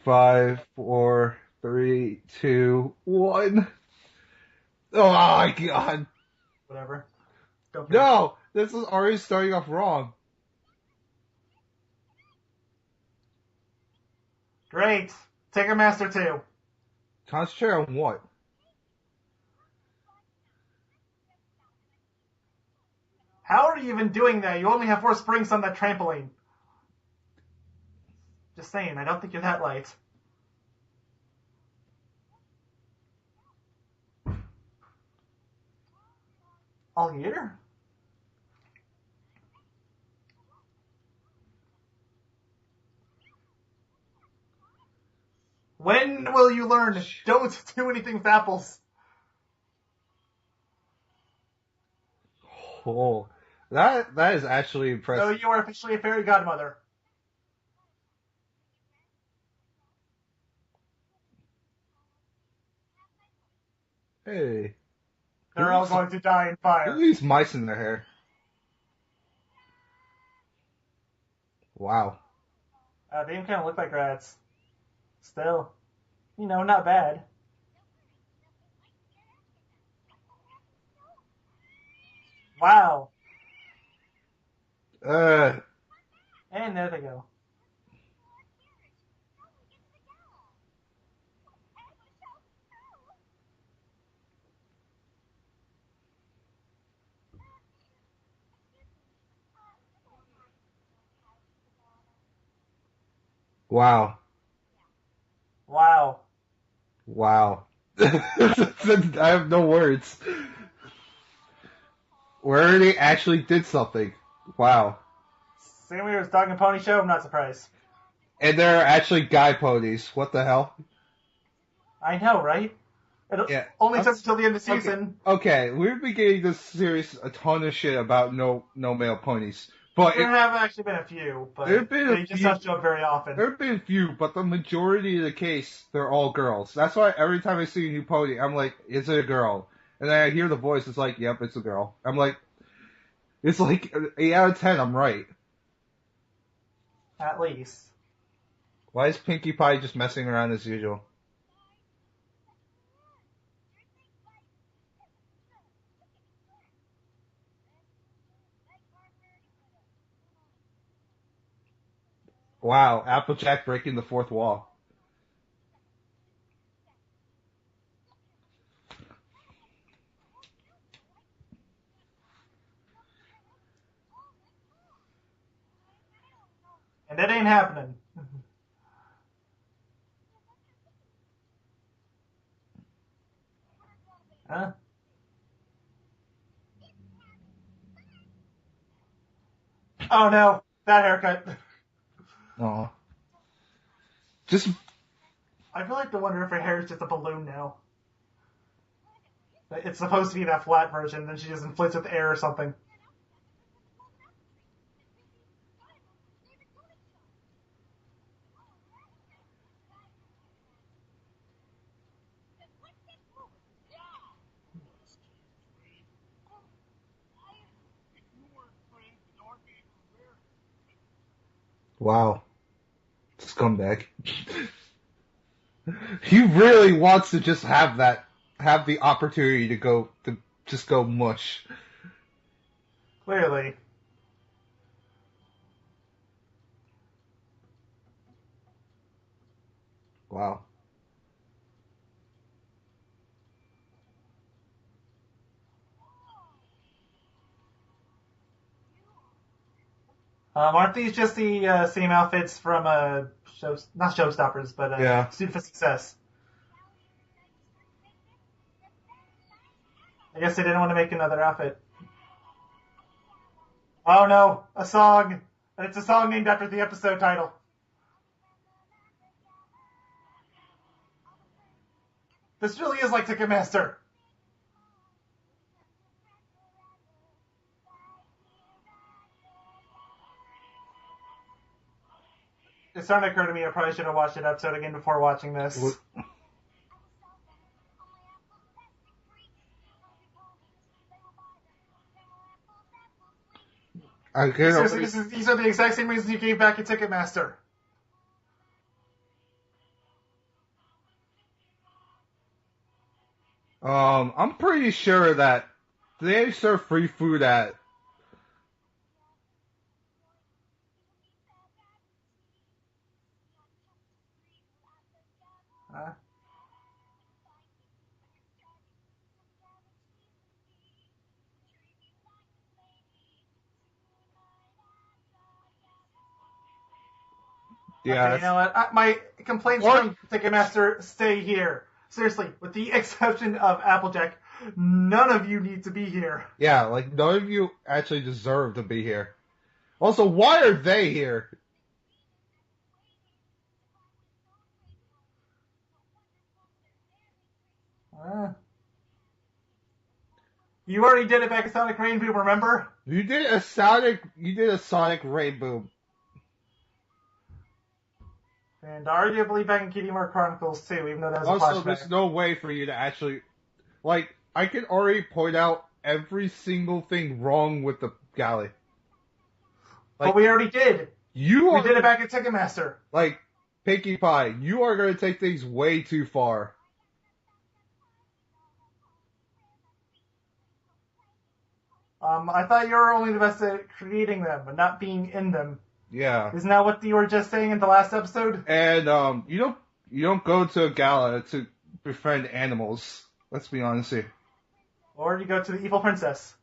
5, 4, 3, 2, 1. Oh my god. Whatever. Don't care. No! This is already starting off wrong. Great. Ticketmaster 2. Concentrate on what? How are you even doing that? You only have 4 springs on that trampoline. Just saying, I don't think you're that light. All year? When will you learn? Don't do anything with apples. Oh, that is actually So impressive. you are officially a fairy godmother. Hey. They're all going to die in Look fire. at these mice in their hair. Wow. They even kind of look like rats. Still, not bad. Wow. And there they go. Wow. Wow. Wow. I have no words. We already actually did something. Wow. Seeing we were Dog and Pony Show, I'm not surprised. And there are actually guy ponies. What the hell? I know, right? It only took until the end of the season. Okay, we've been getting this series a ton of shit about no male ponies. But There have actually been a few, but they just don't show up very often. There have been a few, but the majority of the case, they're all girls. That's why every time I see a new pony, I'm like, is it a girl? And then I hear the voice, it's like, yep, it's a girl. I'm like, it's like 8 out of 10, I'm right. At least. Why is Pinkie Pie just messing around as usual? Wow, Applejack breaking the fourth wall. And it ain't happening. Huh? Oh no, that haircut. Aw. Just... I feel like to wonder if her hair is just a balloon now. It's supposed to be that flat version, then she just inflates with air or something. Wow. Scumbag. He really wants to just have the opportunity to just go mush. Clearly. Wow. Aren't these just the same outfits from not Showstoppers, but Yeah. Student for Success? I guess they didn't want to make another outfit. Oh no, a song! And it's a song named after the episode title. This really is like Ticketmaster. It's starting to occur to me I probably should have watched that episode again before watching this. What? Seriously, these are the exact same reasons you gave back at Ticketmaster. I'm pretty sure that they serve free food at. Uh, Yeah, okay, you know what? My complaints or from Ticketmaster stay here. Seriously, with the exception of Applejack, none of you need to be here. yeah, like none of you actually deserve to be here. Also, why are they here? Uh, you already did it back at Sonic Rainbow, remember? You did a Sonic Ray Boom. And arguably back in Kitty Mark Chronicles too, even though that was a Also, flashback. there's no way for you to actually, like, I can already point out every single thing wrong with the galley. But we already did. You We are, did it back at Ticketmaster. like, Pinkie Pie, you are going to take things way too far. I thought you were only the best at creating them, but not being in them. Yeah. Isn't that what you were just saying in the last episode? And, you don't go to a gala to befriend animals. Let's be honest here. Or you go to the evil princess.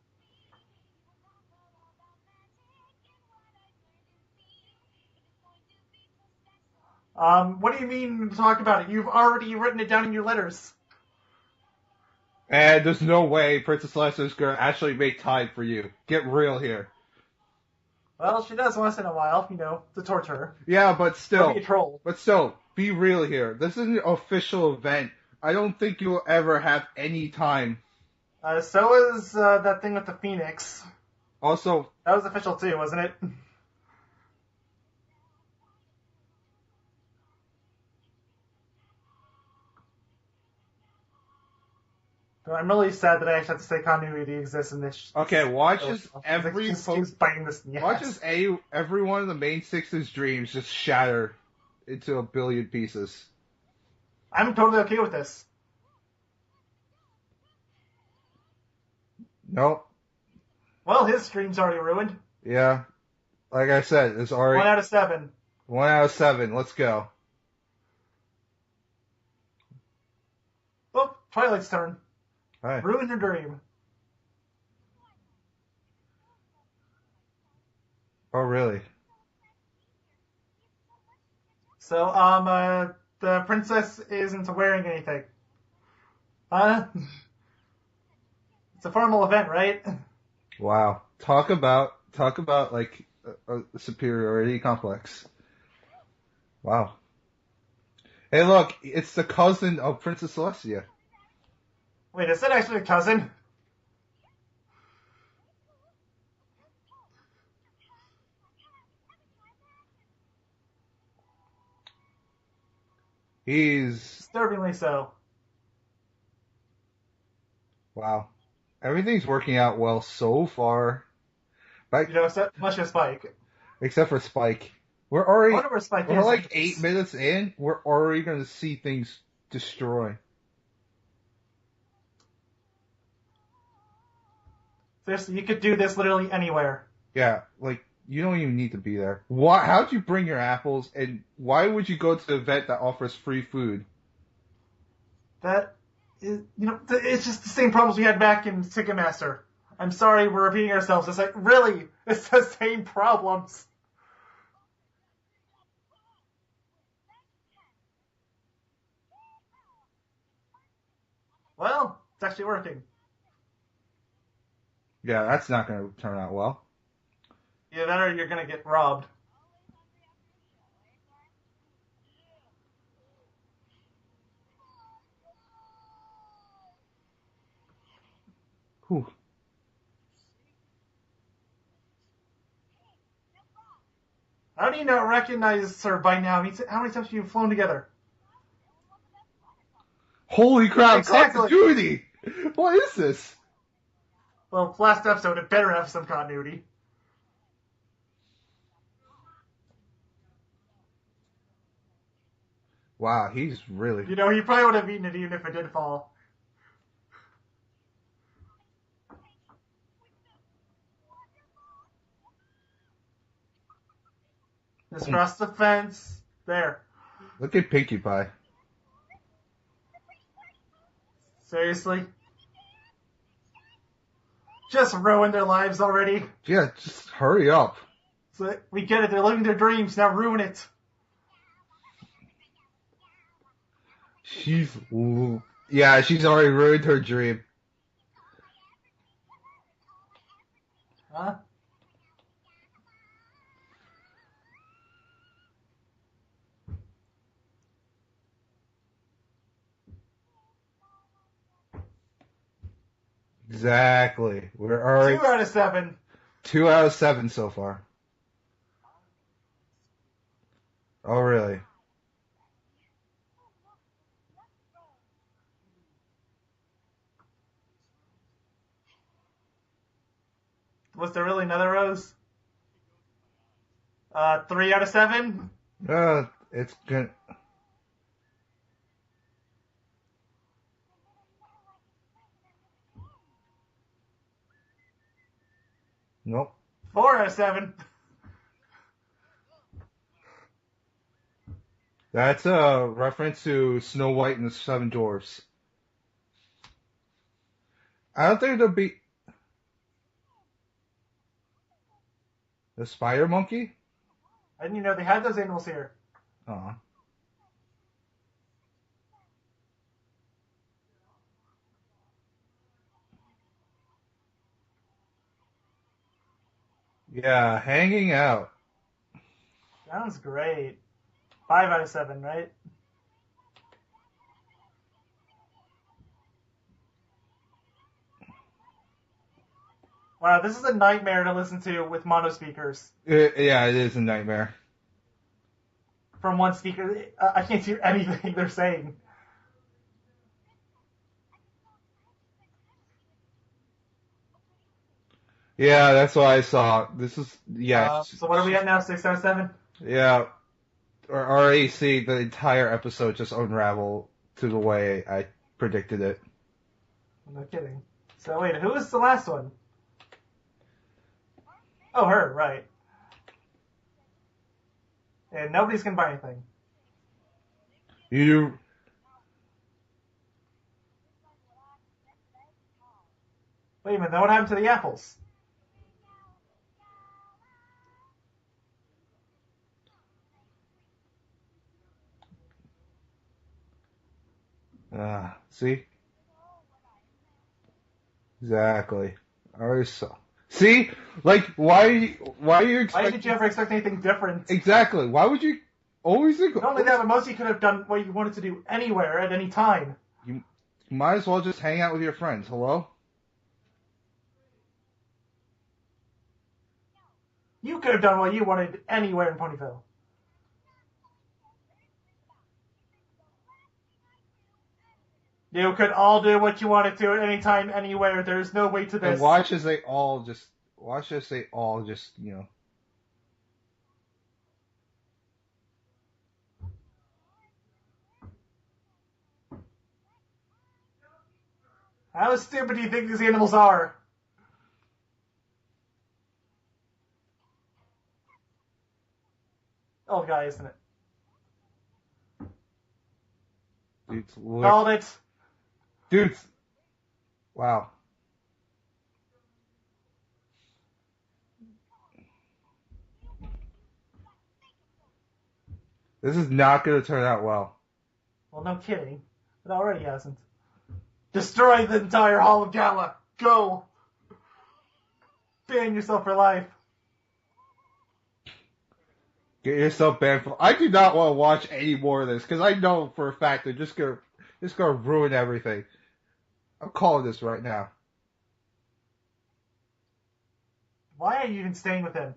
What do you mean talk about it? You've already written it down in your letters. And there's no way Princess Celeste is going to actually make time for you. Get real here. Well, she does once in a while, you know, to torture her. Yeah, but Or still. be a troll. But still, be real here. This is an official event. I don't think you'll ever have any time. So is that thing with the Phoenix. Also, That was official too, wasn't it? So I'm really sad that I actually have to say continuity exists in this. okay, watch show. as every Just keeps biting this in the watch ass. as every one of the main six's dreams just shatter into a billion pieces. I'm totally okay with this. Nope. Well, his stream's already ruined. Yeah. Like I said, it's already 1 out of 7. 1 out of 7. Let's go. Oh, Twilight's turn. Hi. Ruin your dream. Oh, really? So, the princess isn't wearing anything. It's a formal event, right? Wow. Talk about like a superiority complex. Wow. Hey, look, it's the cousin of Princess Celestia. Wait, is that actually a cousin? He's Disturbingly so. wow. Everything's working out well so far. But, You know, much as Spike. except for Spike. We're I already wonder where Spike we're is. like 8 minutes in. We're already gonna see things destroy. Seriously, you could do this literally anywhere. Yeah, like you don't even need to be there. Why? How'd you bring your apples? And why would you go to the event that offers free food? That is, you know, it's just the same problems we had back in Ticketmaster. I'm sorry, we're repeating ourselves. It's like, really? It's the same problems. Well, it's actually working. Yeah, that's not gonna turn out well. Either that or you're gonna get robbed. Whew. How do you not recognize her by now? How many times have you flown together? Holy crap! Exactly. Continuity. What is this? Well, last episode, it better have some continuity. Wow, he's really. You know, he probably would have eaten it even if it did fall. Just cross the fence. There. Look at Pinkie Pie. Seriously? Just ruined their lives already. Yeah, just hurry up. So we get it. They're living their dreams. Now ruin it. She's already ruined her dream. Huh? Exactly. We're already 2 out of 7. 2 out of 7 so far. Oh, really? Was there really another rose? 3 out of 7? It's good. Nope. 4 out of 7. That's a reference to Snow White and the Seven Dwarfs. I don't think there'll be the spider monkey. I didn't even know they had those animals here. Oh. Yeah, hanging out. Sounds great. 5 out of 7, right? Wow, this is a nightmare to listen to with mono speakers. Yeah, it is a nightmare. From one speaker, I can't hear anything they're saying. Yeah, that's what I saw. This is, yeah. So what are we at now? 6 out of 7? Yeah. Or already see the entire episode just unravel to the way I predicted it. No kidding. So wait, who was the last one? Oh, her, right. And nobody's gonna buy anything. You. Wait a minute, then what happened to the apples? See? Exactly. I already saw. See? Like, why are you Why expecting... did you ever expect anything different? Exactly. Why would you always think... Not only that, but most of you could have done what you wanted to do anywhere, at any time. You might as well just hang out with your friends. Hello? You could have done what you wanted anywhere in Ponyville. You could all do what you wanted to at any time, anywhere. There's no way to this. And watch as they all just, you know. How stupid do you think these animals are? Old guy, isn't it? Dude's Called it. Dudes. Wow. This is not going to turn out well. Well, no kidding. It already hasn't. Destroy the entire Hall of Gala. Go. Ban yourself for life. Get yourself banned from... I do not want to watch any more of this, because I know for a fact they're just going to ruin everything. I'm calling this right now. Why are you even staying with him?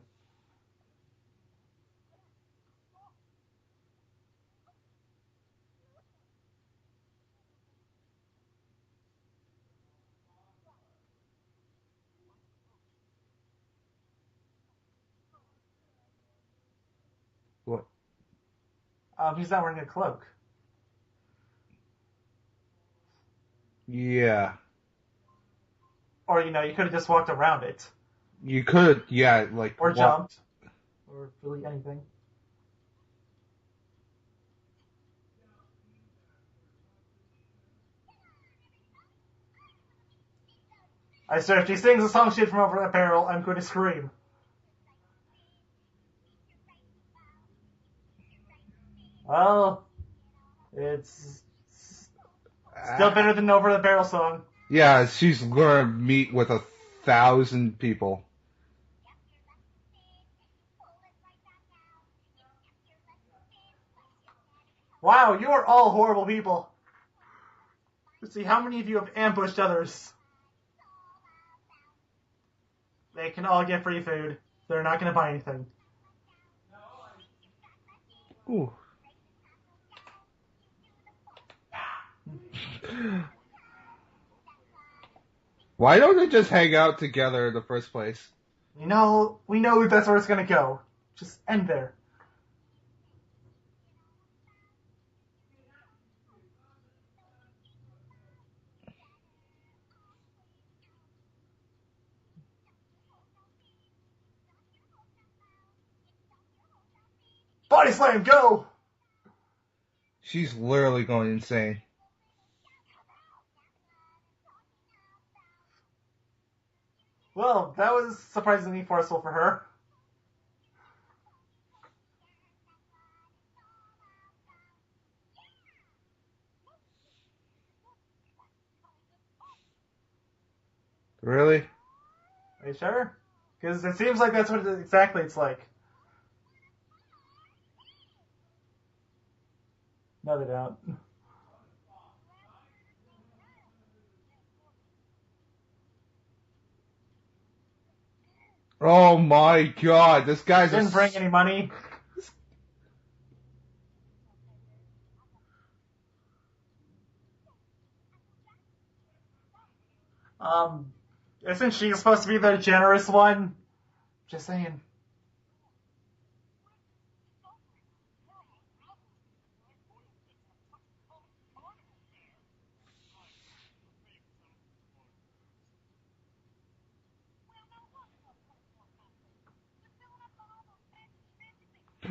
What? He's not wearing a cloak. Yeah. Or, you could have just walked around it. You could, yeah, like... Or jumped. Or really anything. I swear, if she sings a song shit from over that barrel, I'm going to scream. Well, it's still better than Over the Barrel song. Yeah, she's gonna meet with 1,000 people. Wow, you are all horrible people. Let's see, how many of you have ambushed others? They can all get free food. They're not going to buy anything. Ooh. Why don't they just hang out together in the first place? We know that's where it's going to go. Just end there. Body slam, go! She's literally going insane. Well, that was surprisingly forceful for her. Really? Are you sure? Because it seems like that's what exactly it's like. No, they don't. Oh my god, this guy's Didn't bring any money. Isn't she supposed to be the generous one? Just saying.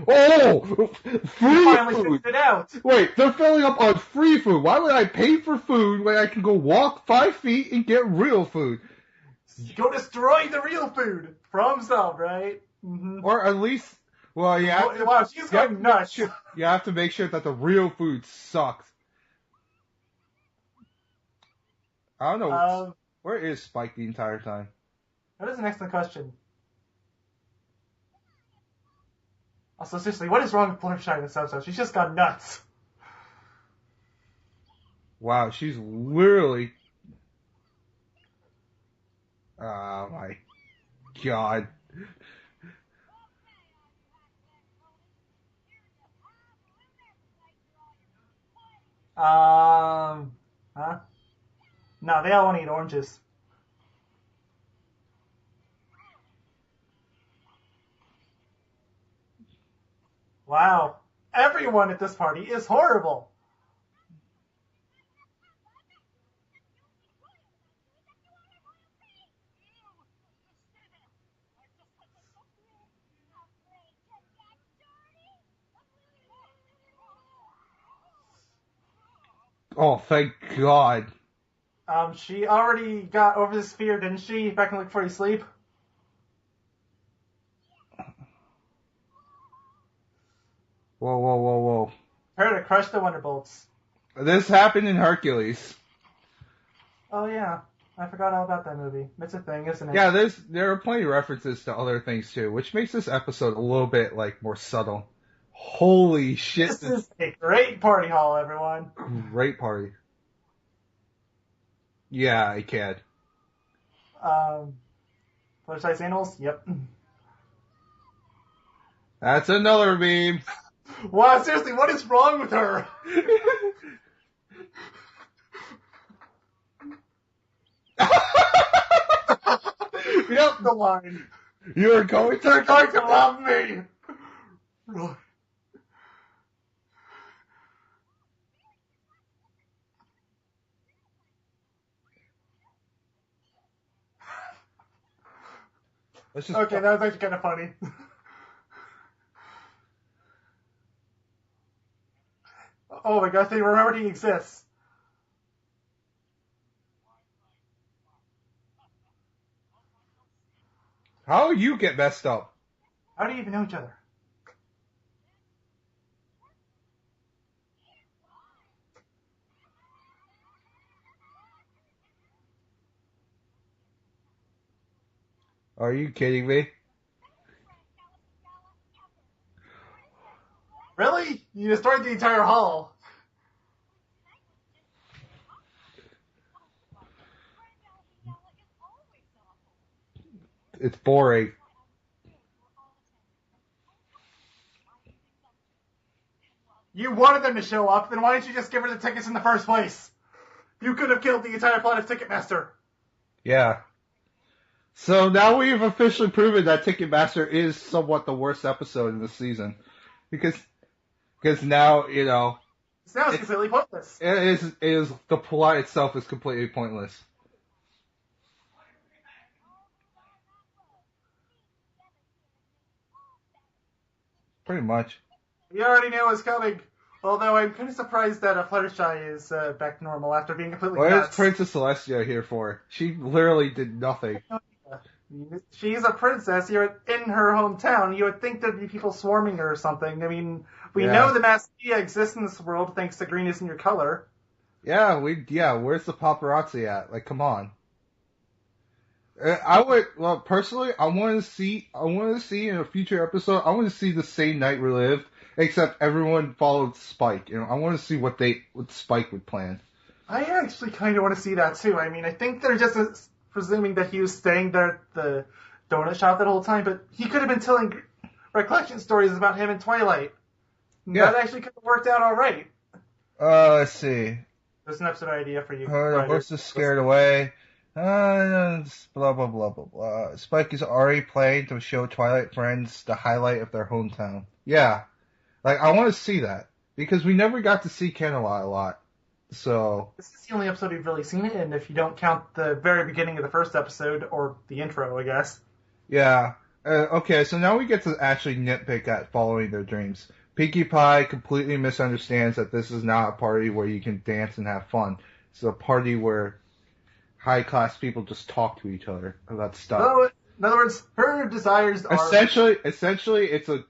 Oh! Free Finally food! figured it out. Wait, they're filling up on free food. Why would I pay for food when I can go walk 5 feet and get real food? Go destroy the real food from some, right? Mm-hmm. Or at least, well, you have to, Wow, she's going nuts. you have to make sure that the real food sucks. I don't know. Where is Spike the entire time? That is an excellent question. Also, seriously, what is wrong with Fluttershy in this episode? She's just gone nuts. Wow, she's literally... Oh my god. Huh? No, they all want to eat oranges. Wow. Everyone at this party is horrible. Oh, thank god. She already got over this fear, didn't she? Back in Look Before You Sleep? Whoa, whoa, whoa, whoa. Her to crush the Wonderbolts. This happened in Hercules. Oh yeah. I forgot all about that movie. It's a thing, isn't it? Yeah, there are plenty of references to other things too, which makes this episode a little bit more subtle. Holy shit. This is a great party hall, everyone. Great party. Yeah, I can. Fluttershy's animals? Yep. That's another meme. Wow, seriously, what is wrong with her? Yep. The line. You're going They're going to love me. Okay, that was actually kind of funny. Oh my gosh, they remembered he exists. How you get messed up? How do you even know each other? Are you kidding me? Really? You destroyed the entire hall. It's boring. You wanted them to show up, then why didn't you just give her the tickets in the first place? You could have killed the entire plot of Ticketmaster. Yeah. So now we've officially proven that Ticketmaster is somewhat the worst episode in the season. Because now, you know, So now it's completely pointless. it is the plot itself is completely pointless. Pretty much. We already knew it was coming. Although I'm kind of surprised that Fluttershy is back to normal after being completely What nuts. is Princess Celestia here for? She literally did nothing. She's a princess. You're in her hometown. You would think there'd be people swarming her or something. I mean, we know the mass media exists in this world thanks to green isn't your color. Yeah, where's the paparazzi at? Like, come on. Personally, I want to see in a future episode, I want to see the same night relived, except everyone followed Spike. You know, I want to see what Spike would plan. I actually kind of want to see that too. I mean, I think they're just presuming that he was staying there at the donut shop that whole time, but he could have been telling recollection stories about him in Twilight. Yeah. That actually could have worked out all right. Let's see. There's an episode idea for you. The horse is scared away. Blah, blah, blah, blah, blah. Spike is already planning to show Twilight friends the highlight of their hometown. Yeah. Like, I want to see that. Because we never got to see Camelot a lot. So. This is the only episode we've really seen it in, if you don't count the very beginning of the first episode, or the intro, I guess. Yeah. Okay, so now we get to actually nitpick at following their dreams. Pinkie Pie completely misunderstands that this is not a party where you can dance and have fun. It's a party where high-class people just talk to each other about stuff. So, in other words, her desires are... Essentially, it's the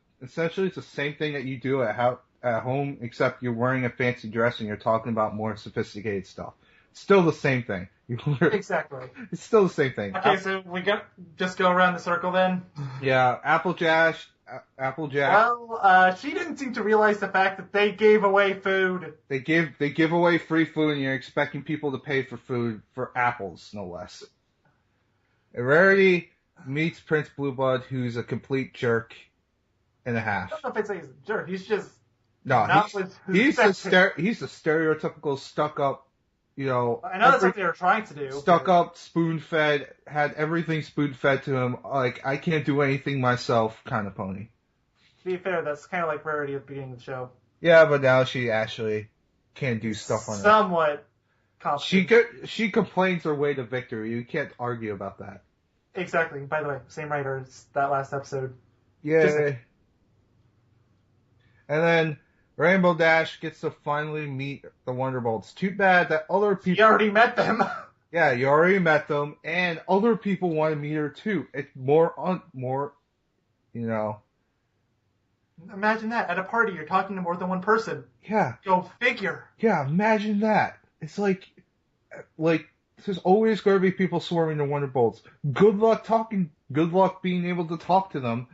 same thing that you do at home, except you're wearing a fancy dress and you're talking about more sophisticated stuff. It's still the same thing. Exactly. It's still the same thing. Okay, so we just go around the circle then? Yeah, Applejack. Well, she didn't seem to realize the fact that they gave away food. They give away free food, and you're expecting people to pay for food for apples, no less. Rarity meets Prince Blueblood, who's a complete jerk and a half. I don't know if I'd say he's a jerk. He's just he's the stereotypical stuck-up, you know. I know that's what they were trying to do. Stuck-up, spoon-fed, had everything spoon-fed to him. Like, I can't do anything myself kind of pony. To be fair, that's kind of like Rarity at the beginning of the show. Yeah, but now she actually can do stuff on her. Somewhat competent. She complains her way to victory. You can't argue about that. Exactly. By the way, same writer as that last episode. Yay. And then Rainbow Dash gets to finally meet the Wonderbolts. Too bad that other people... You already met them. Yeah, you already met them, and other people want to meet her too. It's more, you know... Imagine that. At a party, you're talking to more than one person. Yeah. Go figure. Yeah, imagine that. It's like, there's always going to be people swarming the Wonderbolts. Good luck being able to talk to them.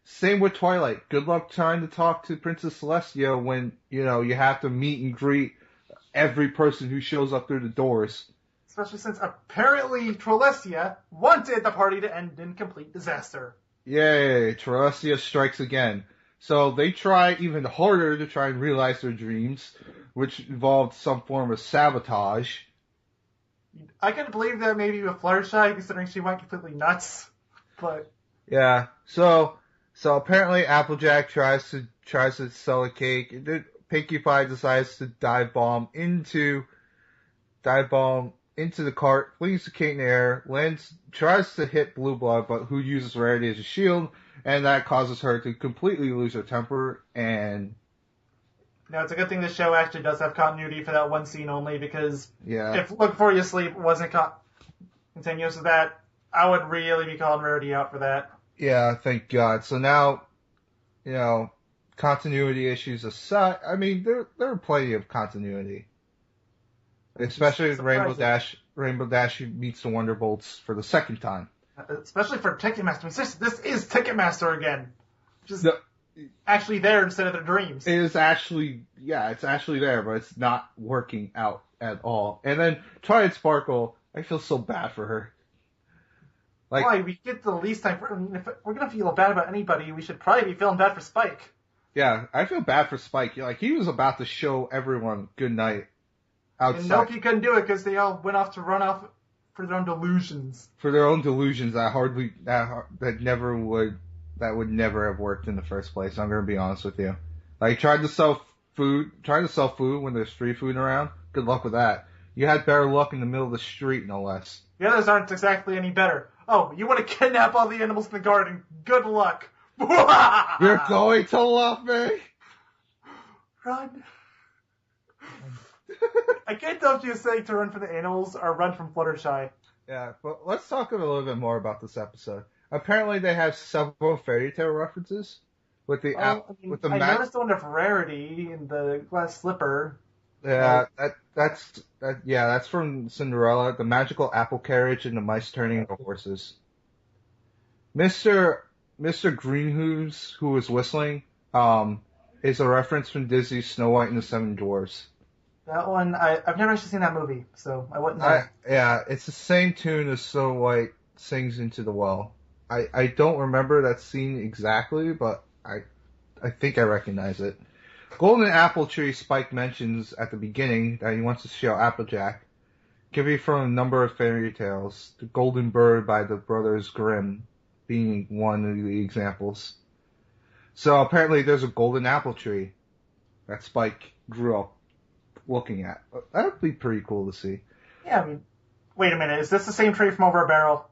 Same with Twilight. Good luck trying to talk to Princess Celestia when, you know, you have to meet and greet every person who shows up through the doors. Especially since apparently Trolestia wanted the party to end in complete disaster. Yay, Trolestia strikes again. So they try even harder to try and realize their dreams, which involved some form of sabotage. I can believe that maybe with Fluttershy, considering she went completely nuts. But yeah, so apparently Applejack tries to sell a cake. Pinkie Pie decides to dive bomb into the cart, flings the cake in the air, tries to hit Blueblood, but who uses Rarity as a shield, and that causes her to completely lose her temper, and... Now, it's a good thing this show actually does have continuity for that one scene only, because yeah. if Look Before You Sleep wasn't continuous with that, I would really be calling Rarity out for that. Yeah, thank God. So now, continuity issues aside, I mean, there are plenty of continuity. Especially with Rainbow Dash meets the Wonderbolts for the second time. Especially for Ticketmaster. This is Ticketmaster again. Just No, actually there instead of their dreams. it is actually, it's actually there, but it's not working out at all. And then Twilight Sparkle, I feel so bad for her. Like, why? We get the least time. If we're going to feel bad about anybody, we should probably be feeling bad for Spike. Yeah, I feel bad for Spike. Like, he was about to show everyone good night outside. And nope, he couldn't do it because they all went off to run off for their own delusions. For their own delusions that would never have worked in the first place. I'm going to be honest with you. Like, trying to sell food when there's free food around. Good luck with that. You had better luck in the middle of the street, no less. The others aren't exactly any better. Oh, you want to kidnap all the animals in the garden? Good luck. You're going to love me. Run. I can't tell if you're saying to run from the animals or run from Fluttershy. Yeah, but let's talk a little bit more about this episode. Apparently, they have several fairy tale references with the I noticed the one of Rarity in the glass slipper. Yeah, that's from Cinderella. The magical apple carriage and the mice turning into horses. Mr. Greenhooves, who was whistling, is a reference from Disney's Snow White and the Seven Dwarfs. That one, I've never actually seen that movie, so I wouldn't know. It's the same tune as Snow White sings into the well. I don't remember that scene exactly, but I think I recognize it. Golden Apple Tree Spike mentions at the beginning that he wants to show Applejack can be from a number of fairy tales. The Golden Bird by the Brothers Grimm being one of the examples. So apparently there's a golden apple tree that Spike grew up looking at. That would be pretty cool to see. Yeah, I mean, wait a minute. Is this the same tree from over a barrel?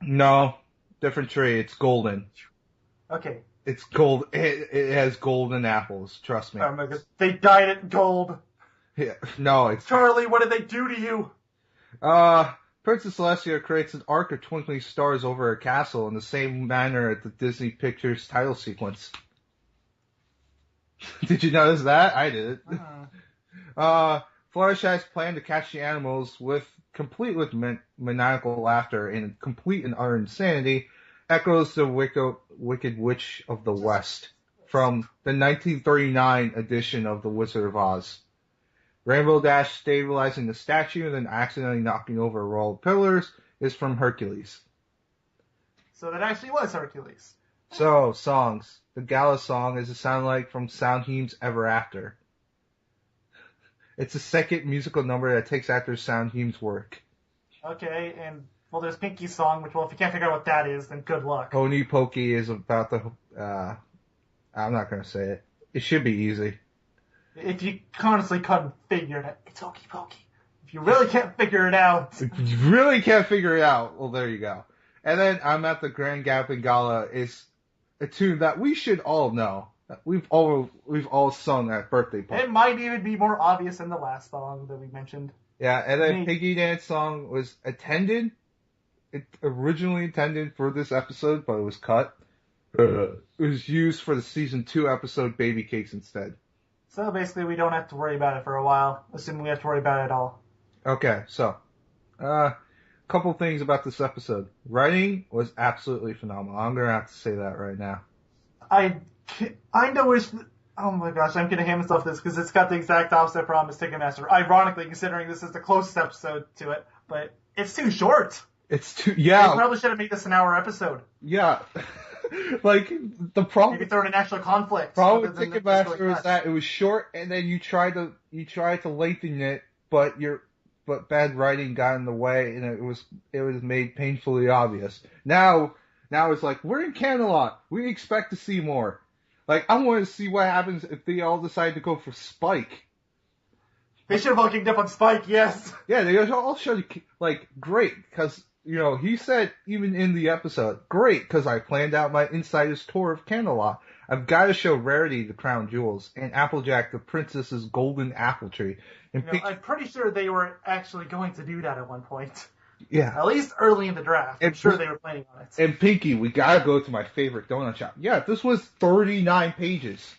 No, different tree. It's golden. Okay. It's gold. It has golden apples. Trust me. Oh my God. They dyed it gold. Yeah, no, it's Charlie. What did they do to you? Princess Celestia creates an arc of twinkling stars over a castle in the same manner as the Disney Pictures title sequence. Did you notice that? I did. Fluttershy's plan to catch the animals complete with maniacal laughter and complete and utter insanity echoes the Wicked Witch of the West from the 1939 edition of The Wizard of Oz. Rainbow Dash stabilizing the statue and then accidentally knocking over a row of pillars is from Hercules. So that actually was Hercules. So, songs. The Gala song is a sound like from Soundheim's Ever After. It's the second musical number that takes after Soundheim's work. Okay, and well, there's Pinky's song, which, well, if you can't figure out what that is, then good luck. Pony Pokey is about the, I'm not gonna say it. It should be easy. If you honestly couldn't figure it out, it's Hokey Pokey. If you really can't figure it out. If you really can't figure it out, well, there you go. And then I'm at the Grand Gap and Gala is a tune that we should all know. We've all sung at birthday party. It might even be more obvious than the last song that we mentioned. Yeah, and then Piggy Dance song was originally intended for this episode, but it was cut. It was used for the season 2 episode Baby Cakes instead. So basically we don't have to worry about it for a while, assuming we have to worry about it at all. Okay, so, couple things about this episode. Writing was absolutely phenomenal. I'm gonna have to say that right now. I kinda wish, oh my gosh, I'm gonna hand myself this because it's got the exact opposite problem as Ticketmaster. Ironically, considering this is the closest episode to it, but it's too short. It's too, yeah. They probably should have made this an hour episode. Yeah. Like, the problem. Maybe throw in an actual conflict. Problem with Ticketmaster is that it was short and then you try to lengthen it, but bad writing got in the way and it was made painfully obvious. Now it's like, we're in Camelot. We expect to see more. Like, I want to see what happens if they all decide to go for Spike. They should have all kicked up on Spike, yes. Yeah, they all should, like, great, because, he said, even in the episode, great, because I planned out my insider's tour of Camelot. I've got to show Rarity the crown jewels, and Applejack the princess's golden apple tree. And I'm pretty sure they were actually going to do that at one point. Yeah. At least early in the draft. I'm And sure they were planning on it. And Pinky, we gotta go to my favorite donut shop. Yeah, this was 39 pages.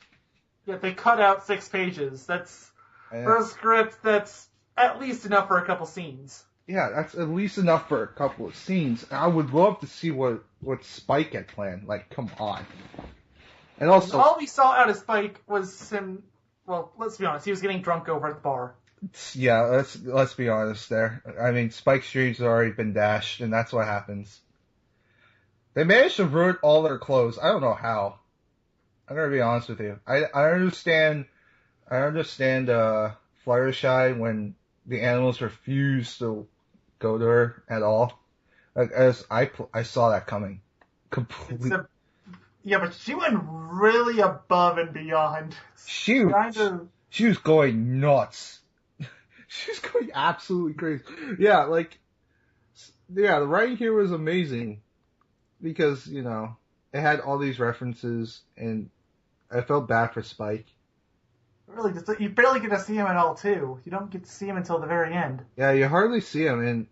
Yeah, they cut out 6 pages. That's, for a script, that's at least enough for a couple scenes. Yeah, that's at least enough for a couple of scenes. I would love to see what Spike had planned. Like, come on. And also, all we saw out of Spike was him. Well, let's be honest. He was getting drunk over at the bar. yeah, let's be honest there. I mean, Spike's dreams have already been dashed, and that's what happens. They managed to ruin all their clothes. I don't know how. I'm gonna be honest with you. I understand Fluttershy when the animals refuse to go to her at all. Like, as I saw that coming. Completely. Yeah, but she went really above and beyond. She was going nuts. She was going absolutely crazy. Yeah, the writing here was amazing because, you know, it had all these references and I felt bad for Spike. Really, you barely get to see him at all, too. You don't get to see him until the very end. Yeah, you hardly see him, and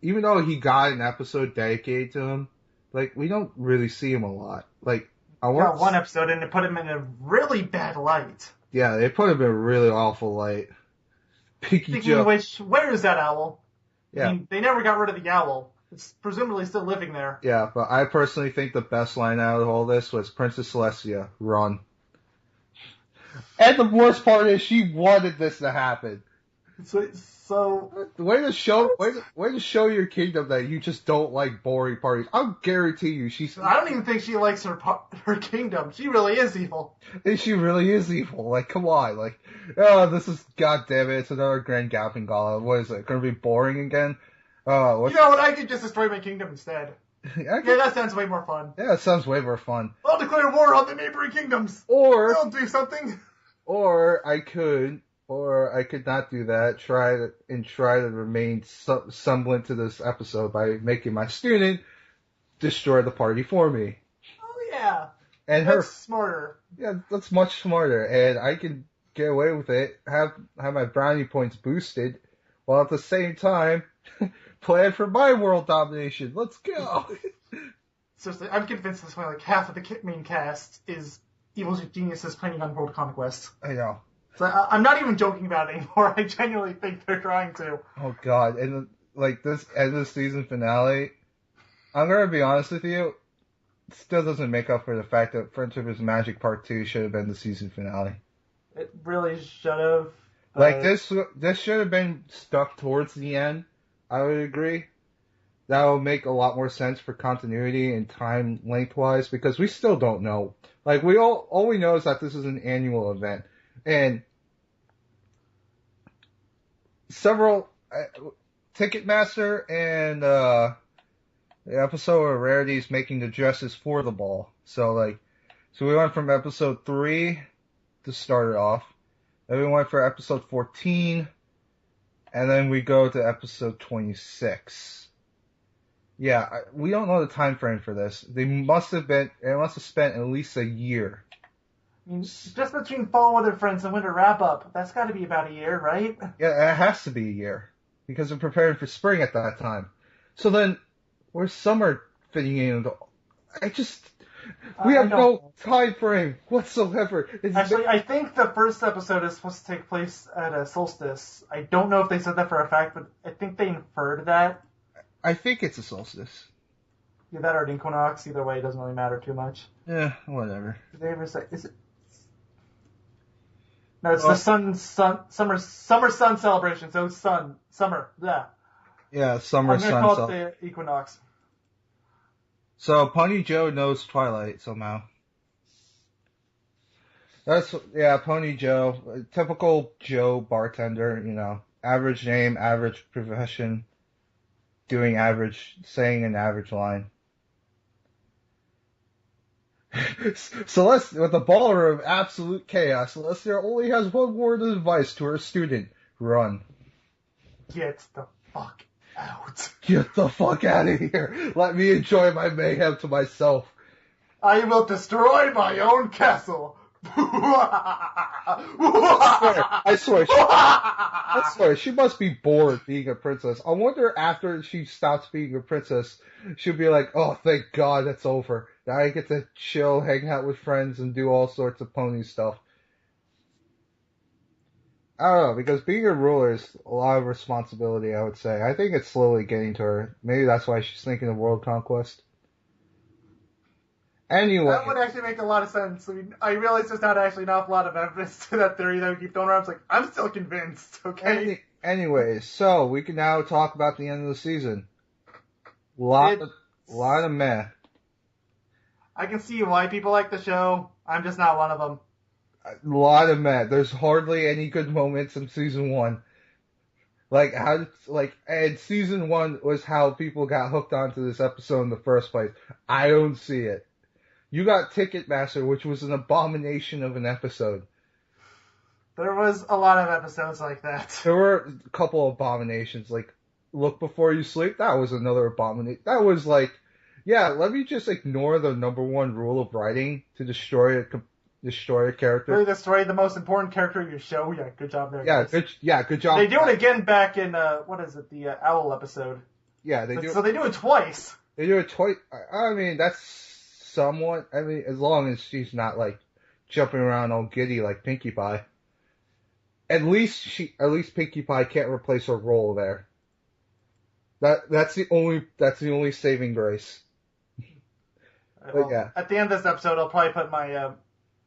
even though he got an episode dedicated to him, like, we don't really see him a lot. Like, one episode, and they put him in a really bad light. Yeah, they put him in a really awful light. Speaking of which, where is that owl? Yeah. I mean, they never got rid of the owl. It's presumably still living there. Yeah, but I personally think the best line out of all this was Princess Celestia, run. And the worst part is she wanted this to happen. So way to show your kingdom that you just don't like boring parties. I'll guarantee you I don't even think she likes her kingdom. She really is evil. And she really is evil. Like, come on. Like, oh, this is, goddamn it, it's another Grand Galloping Gala. What is it, gonna be boring again? You know what, I could just destroy my kingdom instead. Yeah, that sounds way more fun. Yeah, it sounds way more fun. I'll declare war on the neighboring kingdoms. Or I'll do something. Or I could not do that. Try to remain semblant to this episode by making my student destroy the party for me. Oh yeah, and that's smarter. Yeah, that's much smarter, and I can get away with it. Have my brownie points boosted, while at the same time plan for my world domination. Let's go. Seriously, I'm convinced this way. Like half of the main cast is evil geniuses planning on World Conquest. I know. So I'm not even joking about it anymore. I genuinely think they're trying to. Oh god, and like this end of season finale, I'm gonna be honest with you, it still doesn't make up for the fact that Friendship is Magic Part 2 should have been the season finale. It really should have. Like this should have been stuck towards the end. I would agree. That would make a lot more sense for continuity and time lengthwise because we still don't know. Like all we know is that this is an annual event. And several Ticketmaster and the episode of Rarities making the dresses for the ball. So we went from episode 3 to start it off. Then we went for episode 14, and then we go to episode 26. Yeah, we don't know the time frame for this. It must have spent at least a year. I mean, just between Fall Weather Friends and Winter Wrap Up, that's got to be about a year, right? Yeah, it has to be a year because we're preparing for spring at that time. So then, where's summer fitting in? We have no time frame whatsoever. Actually, I think the first episode is supposed to take place at a solstice. I don't know if they said that for a fact, but I think they inferred that. I think it's a solstice. Yeah, that or an equinox. Either way, it doesn't really matter too much. Yeah, whatever. Did they ever say? Is it? No, it's the summer sun celebration. So summer, yeah. Yeah, summer sun. I'm gonna call it the equinox. So Pony Joe knows Twilight somehow. Pony Joe, typical Joe bartender. You know, average name, average profession, saying an average line. Celestia, with a ballroom of absolute chaos, Celestia only has one word of advice to her student: run. Get the fuck out. Get the fuck out of here. Let me enjoy my mayhem to myself. I will destroy my own castle. I swear. I swear, she must be bored being a princess. I wonder after she stops being a princess, she'll be like, oh, thank God that's over. Now I get to chill, hang out with friends, and do all sorts of pony stuff. I don't know, because being a ruler is a lot of responsibility, I would say. I think it's slowly getting to her. Maybe that's why she's thinking of world conquest. Anyway. That would actually make a lot of sense. I mean, I realize there's not actually an awful lot of evidence to that theory that we keep throwing around. It's like, I'm still convinced, okay? Anyways, so we can now talk about the end of the season. Lot of meh. I can see why people like the show. I'm just not one of them. A lot of meh. There's hardly any good moments in season 1. And season 1 was how people got hooked onto this episode in the first place. I don't see it. You got Ticketmaster, which was an abomination of an episode. There was a lot of episodes like that. There were a couple of abominations, like Look Before You Sleep. That was another abomination. That was like, yeah, let me just ignore the number one rule of writing to destroy a character. Really destroyed the most important character of your show. Yeah, good job there. Yeah, good job. They do it again back in the Owl episode. Yeah, they do. So they do it twice. They do it twice. I mean, that's somewhat. I mean, as long as she's not like jumping around all giddy like Pinkie Pie. At least Pinkie Pie can't replace her role there. That's the only saving grace. But yeah. At the end of this episode, I'll probably put my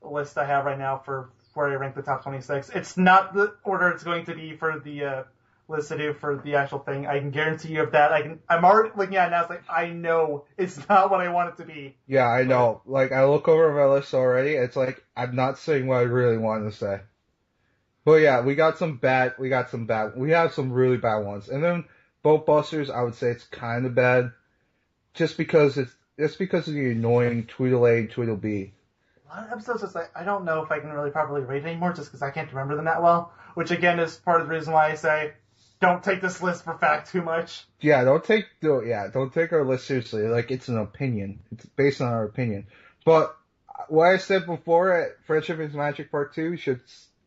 list I have right now for where I rank the top 26. It's not the order it's going to be for the list to do for the actual thing. I can guarantee you of that. I'm already looking at it now. It's like, I know it's not what I want it to be. Yeah, I know. Like, I look over my list already. It's like, I'm not saying what I really wanted to say. But yeah, we have some really bad ones. And then Boat Busters, I would say it's kind of bad. Just because of the annoying Tweedle A and Tweedle B. A lot of episodes, it's like, I don't know if I can really properly rate anymore just because I can't remember them that well. Which again is part of the reason why I say, don't take this list for fact too much. Yeah, don't take our list seriously. Like, it's an opinion. It's based on our opinion. But what I said before, Friendship is Magic Part 2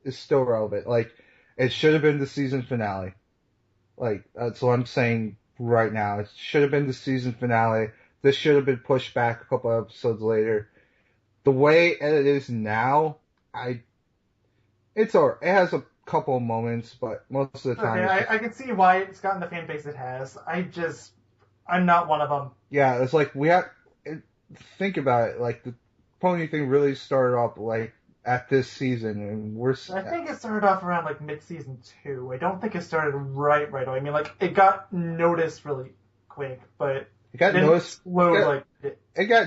is still relevant. Like, it should have been the season finale. Like, that's what I'm saying right now. It should have been the season finale. This should have been pushed back a couple episodes later. The way it is now, it's alright. It has a couple of moments, but most of the time... Okay, I can see why it's gotten the fan base it has. I'm not one of them. Yeah, it's like, think about it, like, the pony thing really started off, like, at this season, and I think it started off around, like, mid-season 2. I don't think it started right away. I mean, like, it got noticed really quick, but... It got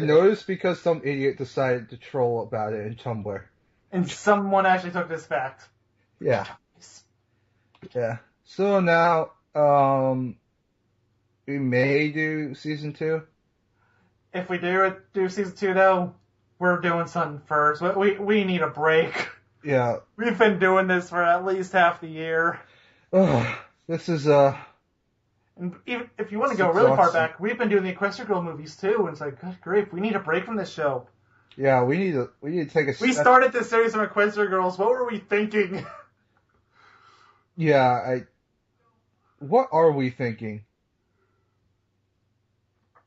noticed because some idiot decided to troll about it in Tumblr. And someone actually took this fact. Yeah. Yeah. So now, we may do season 2. If we do season 2, though, we're doing something first. We need a break. Yeah. We've been doing this for at least half the year. This is, And even if you want to go really far back, we've been doing the Equestria Girl movies too, and it's like, good grief, we need a break from this show. Yeah, we need to take a step. We started this series of Equestria Girls. What were we thinking? Yeah, what are we thinking?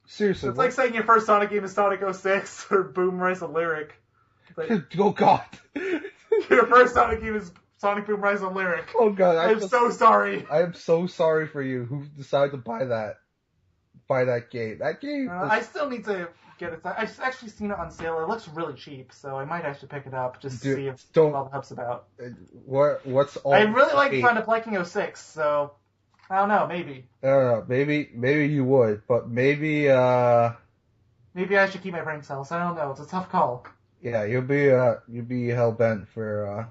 Seriously. It's like saying your first Sonic game is Sonic 06 or Boom Rise of Lyric. Like, oh God. Your first Sonic game is Sonic Boom Rise of Lyric. Oh God, I'm so sorry. I am so sorry for you who decided to buy that game. That game. I still need to get it. I've actually seen it on sale. It looks really cheap, so I might actually pick it up just to see if all the hub's about. What's all? I really like Find Up Liking 06, so I don't know. Maybe. I don't know. Maybe you would, but maybe. Maybe I should keep my brain cells. I don't know. It's a tough call. Yeah, you'll be hell bent for.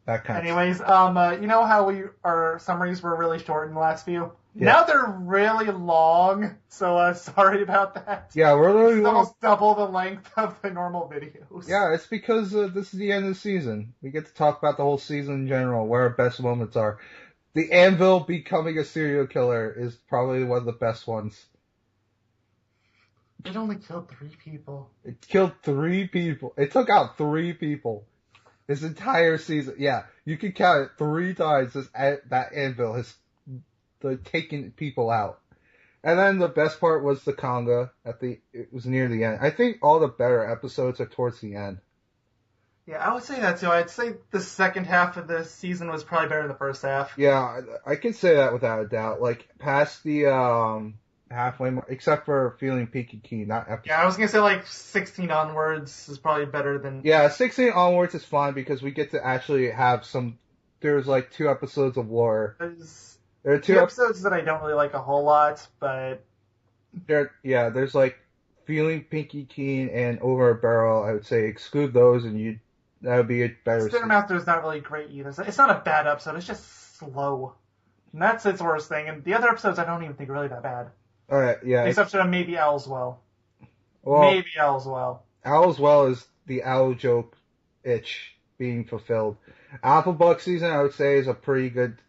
Anyways, you know how our summaries were really short in the last few? Yeah. Now they're really long, so sorry about that. Yeah, we're really long. Almost double the length of the normal videos. Yeah, it's because this is the end of the season. We get to talk about the whole season in general, where our best moments are. The Anvil becoming a serial killer is probably one of the best ones. It only killed 3 people. It killed 3 people. It took out 3 people. His entire season. Yeah, you can count it 3 times that anvil has taken people out. And then the best part was the conga it was near the end. I think all the better episodes are towards the end. Yeah, I would say that too. I'd say the second half of the season was probably better than the first half. Yeah, I can say that without a doubt. Like past the halfway mark, except for Feeling Peaky Keen, not episode. Yeah, I was gonna say like 16 onwards is probably better than. Yeah, 16 onwards is fine because we get to actually have some. There's like 2 episodes of lore. There are 2 episodes that I don't really like a whole lot, but there's like Feeling Pinky Keen and Over a Barrel. I would say exclude those, and that would be a better. Master is not really great either. It's not a bad episode. It's just slow, and that's its worst thing. And the other episodes I don't even think are really that bad. All right, yeah. The exception of maybe Owl's Well. Maybe Owl's Well. Owl's Well is the owl joke itch being fulfilled. Applebuck season, I would say, is a pretty good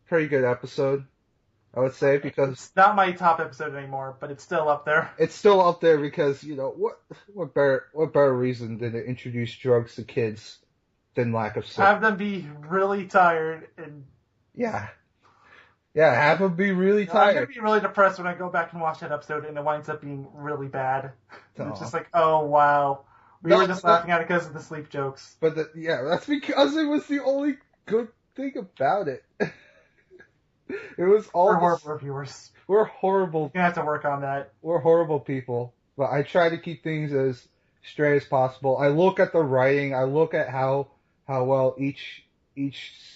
episode. I would say because it's not my top episode anymore, but it's still up there. It's still up there because what better reason than to introduce drugs to kids than lack of sleep? Have them be really tired and have them be really tired. I'm gonna be really depressed when I go back and watch that episode and it winds up being really bad. It's just like, oh wow, we were just laughing at it because of the sleep jokes. But that's because it was the only good thing about it. It was all We're horrible reviewers. We're horrible. You're gonna have to work on that. We're horrible people. But I try to keep things as straight as possible. I look at the writing. I look at how well each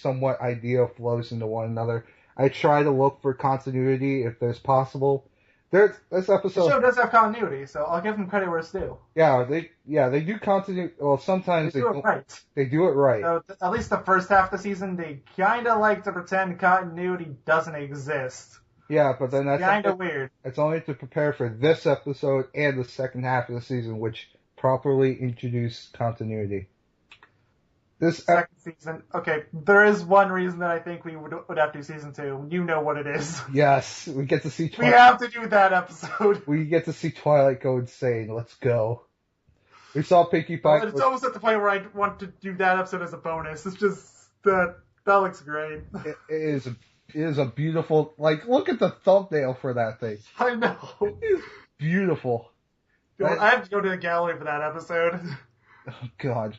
somewhat idea flows into one another. I try to look for continuity if there's possible. This episode. The show does have continuity, so I'll give them credit where it's due. Yeah, they do continuity. Well, sometimes they do it right. They do it right. So at least the first half of the season, they kind of like to pretend continuity doesn't exist. Yeah, but then that's kind of weird. It's only to prepare for this episode and the second half of the season, which properly introduce continuity. This second season. Okay, there is one reason that I think we would have to do season 2. You know what it is. Yes, we get to see Twilight. We have to do that episode. We get to see Twilight go insane. Let's go. We saw Pinkie Pie. It's almost at the point where I want to do that episode as a bonus. It's just that looks great. It is a beautiful, look at the thumbnail for that thing. I know. It is beautiful. I have to go to the gallery for that episode. Oh, God.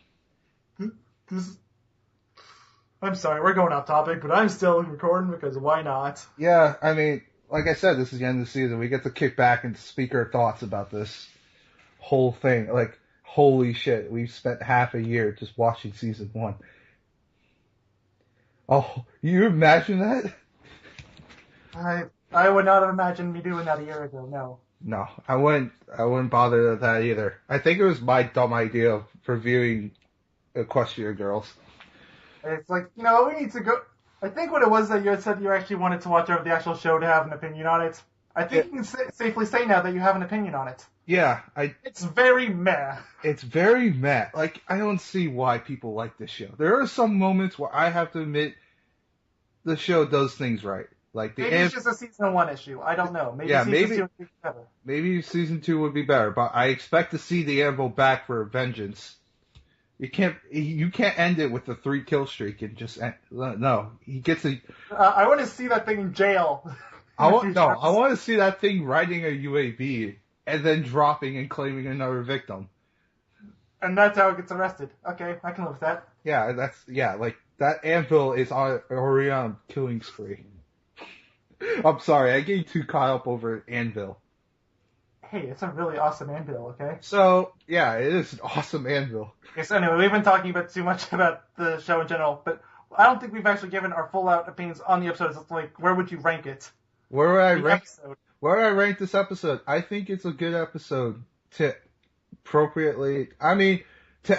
I'm sorry, we're going off topic, but I'm still recording because why not? Yeah, I mean, like I said, this is the end of the season. We get to kick back and speak our thoughts about this whole thing. Like, holy shit, we've spent half a year just watching season 1. Oh, you imagine that? I would not have imagined me doing that a year ago, no. No, I wouldn't bother with that either. I think it was my dumb idea of reviewing Equestria Girls. It's like, we need to go. I think what it was that you had said you actually wanted to watch over the actual show to have an opinion on it. I think you can safely say now that you have an opinion on it. Yeah, It's very meh. It's very meh. Like, I don't see why people like this show. There are some moments where I have to admit the show does things right. Like maybe it's just a season 1 issue. I don't know. Maybe season 2 would be better. Maybe season 2 would be better, but I expect to see the Anvil back for vengeance. You can't end it with the 3 kill streak and just no. He gets a. I want to see that thing in jail. I want to see that thing riding a UAV and then dropping and claiming another victim. And that's how it gets arrested. Okay, I can live with that. Yeah, like that Anvil is already on a killing spree. I'm sorry, I get too caught up over Anvil. Hey, it's a really awesome anvil, okay? So, yeah, it is an awesome anvil. Okay, so anyway, we've been talking too much about the show in general, but I don't think we've actually given our full-out opinions on the episode. It's like, where would you rank it? Where would I rank this episode? I think it's a good episode to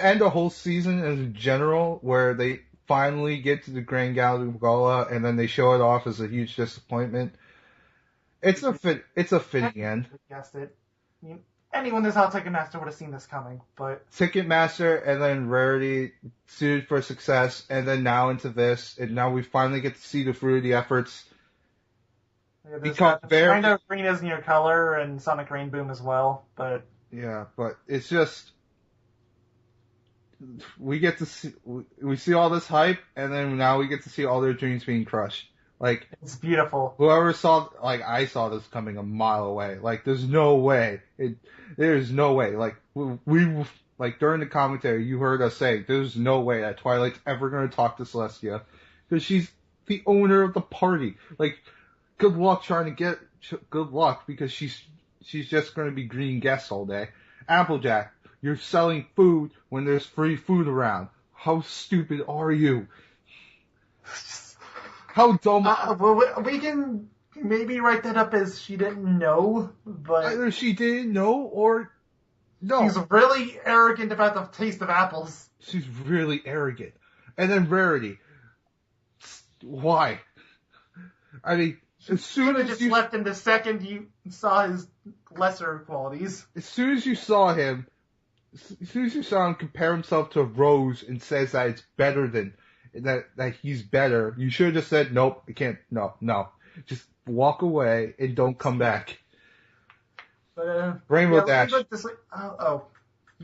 end a whole season in general, where they finally get to the Grand Gala and then they show it off as a huge disappointment. It's a fitting end. Guessed it. I mean, anyone that's out Ticketmaster would have seen this coming, but Ticketmaster and then Rarity suited for success, and then now into this, and now we finally get to see the fruit of the efforts. Yeah, kind of green isn't your color, and Sonic Rain Boom as well, but yeah, but it's just we get to see, we see all this hype, and then now we get to see all their dreams being crushed. Like, It's beautiful. whoever saw, like, I saw this coming a mile away. Like, there's no way. There's no way. Like, like, during the commentary, you heard us say, there's no way that Twilight's ever gonna talk to Celestia. Because she's the owner of the party. Like, good luck good luck, because she's just gonna be greeting guests all day. Applejack, you're selling food when there's free food around. How stupid are you? How dumb. Well, we can maybe write that up as she didn't know, but Either she didn't know or no. she's really arrogant about the taste of apples. She's really arrogant. And then Rarity. Why? I mean, as soon You as just you left him the second you saw his lesser qualities. as soon as you saw him compare himself to Rose and says that it's better than that he's better, you should have just said, nope, I can't, no. Just walk away and don't come back. But, Rainbow Dash. You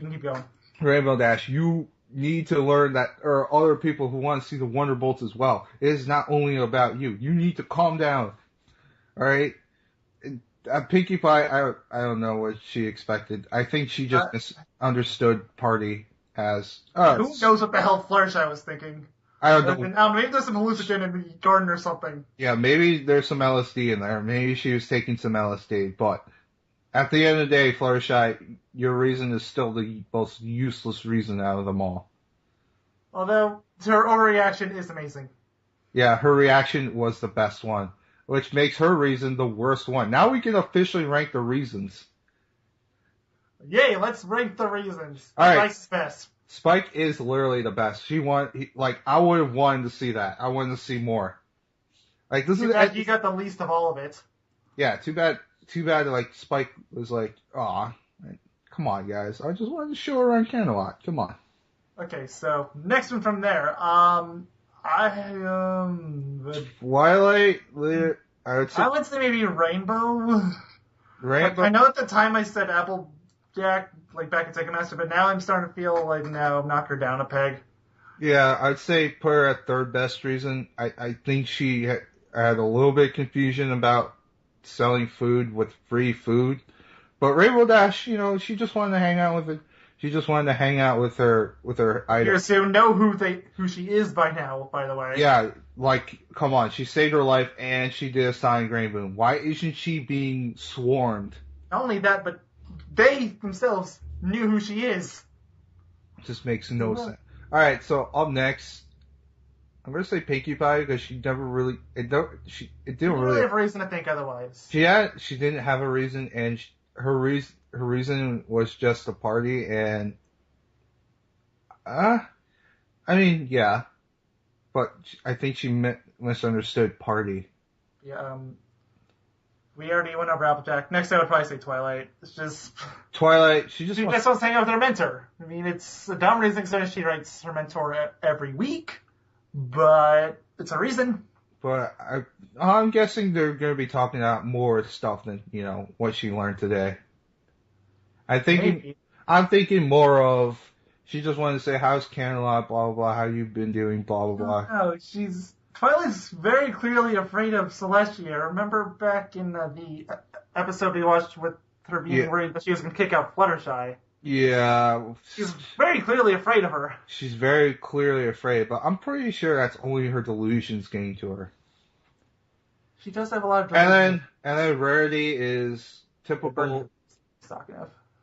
can keep going. Rainbow Dash, you need to learn that there are other people who want to see the Wonderbolts as well. It is not only about you. You need to calm down. Alright? Pinkie Pie, I don't know what she expected. I think she just misunderstood Party as... Who knows what the hell Fluttershy was thinking? I don't know. Maybe there's some hallucinogen in the garden or something. Yeah, maybe there's some LSD in there. Maybe she was taking some LSD. But at the end of the day, Fluttershy, your reason is still the most useless reason out of them all. Although, her overreaction is amazing. Yeah, her reaction was the best one, which makes her reason the worst one. Now we can officially rank the reasons. Yay, let's rank the reasons. All right. Spike's best. Spike is literally the best. I would have wanted to see that. I wanted to see more. Like, this Too is... bad you got the least of all of it. Yeah, too bad, like, Spike was like, aw, come on, guys. I just wanted to show her around Camelot. Come on. Okay, so, next one from there. Twilight, I would say maybe Rainbow. Rainbow? I know at the time I said Applejack, like back in Second Master, but now I'm starting to feel like, no, knock her down a peg. Yeah, I'd say put her at third best reason. I think she had a little bit of confusion about selling food with free food. But Rainbow Dash, she just wanted to hang out with it. She just wanted to hang out with her idol. You so know who she is by now, by the way. Yeah, like, come on, she saved her life and she did a Sonic Grain Boom. Why isn't she being swarmed? Not only that, but they themselves knew who she is. Just makes no sense. Alright, so up next, I'm gonna say Pinkie Pie because she never really, it didn't really have a reason to think otherwise. She didn't have a reason, and her reason was just a party, and I mean, yeah, but I think she misunderstood party. Yeah, we already went over Applejack. Next, I would probably say Twilight. It's just Twilight. She just wants to hang out with her mentor. I mean, it's a dumb reason because she writes her mentor every week, but it's a reason. But I'm guessing they're going to be talking about more stuff than what she learned today. I'm thinking more of she just wanted to say how's Camelot, blah blah blah, how you've been doing, blah blah blah. No, Twilight's very clearly afraid of Celestia. Remember back in the episode we watched with her being worried that she was going to kick out Fluttershy? Yeah. She's very clearly afraid of her. She's very clearly afraid, but I'm pretty sure that's only her delusions getting to her. She does have a lot of delusions. And then Rarity is typical. I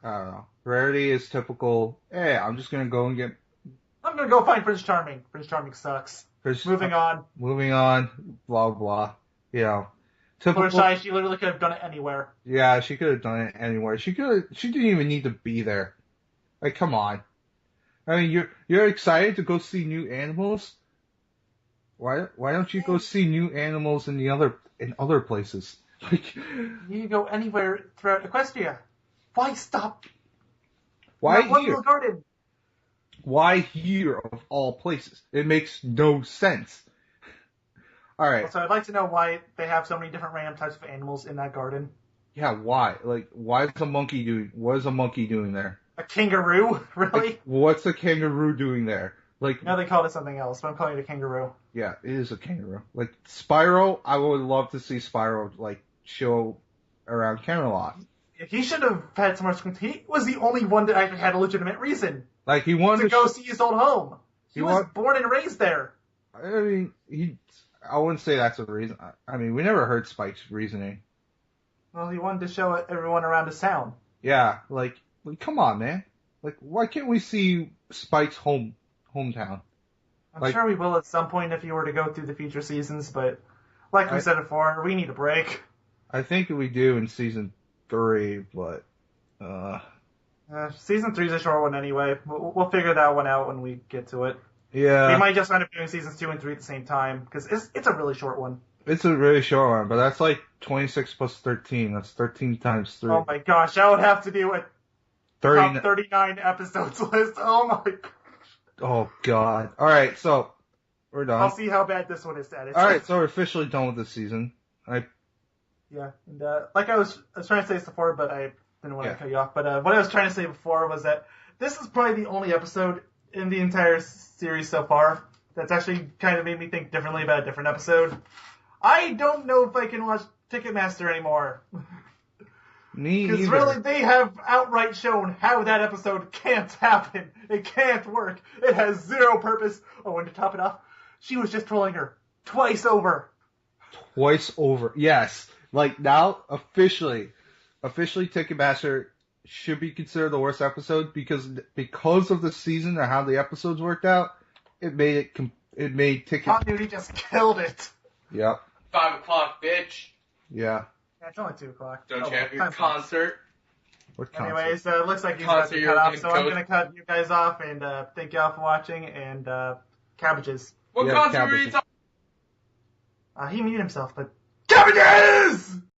don't know. Rarity is typical. Hey, I'm just going to go and get... I'm going to go find Prince Charming. Prince Charming sucks. Moving on. Blah, blah. Typical. Fluttershy, she literally could have done it anywhere. Yeah, she could have done it anywhere. She didn't even need to be there. Like, come on. I mean, you're excited to go see new animals? Why don't you go see new animals in other places? Like, you can go anywhere throughout Equestria. Why stop? Why here? Garden? Why here of all places? It makes no sense. All right. So I'd like to know why they have so many different random types of animals in that garden. Yeah, why? Like, what is a monkey doing there? A kangaroo? Really? Like, what's a kangaroo doing there? Like, No, they called it something else, but I'm calling it a kangaroo. yeah, it is a kangaroo. Like, Spyro, I would love to see Spyro, like, show around Camelot. He should have had some more screen. He was the only one that actually had a legitimate reason Like, he wanted to go see his old home. He was born and raised there. I mean, I wouldn't say that's the reason. I mean, we never heard Spike's reasoning. Well, he wanted to show everyone around his town. Yeah, like come on, man. Like, why can't we see Spike's hometown? I'm sure we will at some point if you were to go through the future seasons, but like we said before, we need a break. I think we do in season 3, but season 3 is a short one anyway. We'll figure that one out when we get to it. yeah, We might just end up doing seasons 2 and 3 at the same time because it's a really short one. it's a really short one, but that's like 26 plus 13. That's 13 times 3. Oh my gosh, I would have to do a 30, top 39 episodes list. Oh my god. Oh god. All right, so we're done. I'll see how bad this one is to edit. All right, so we're officially done with this season. Yeah, and like I was trying to say this before, but I didn't want to cut you off. But what I was trying to say before was that this is probably the only episode in the entire series so far that's actually kind of made me think differently about a different episode. I don't know if I can watch Ticketmaster anymore. Me Because either. really, they have outright shown how that episode can't happen. It can't work. It has zero purpose. Oh, and to top it off, she was just trolling her twice over. Twice over. Yes. Like, now, officially, Ticketmaster should be considered the worst episode because of the season and how the episodes worked out, it made Ticket... Continuity just killed it. Yep. 5 o'clock, bitch. Yeah. Yeah, it's only 2 o'clock. Don't you have your concert? What concert? Anyways, it looks like you guys are cut off, so I'm going to cut you guys off, and thank you all for watching, and cabbages. What concert are you talking? He muted himself, but... Cabbages!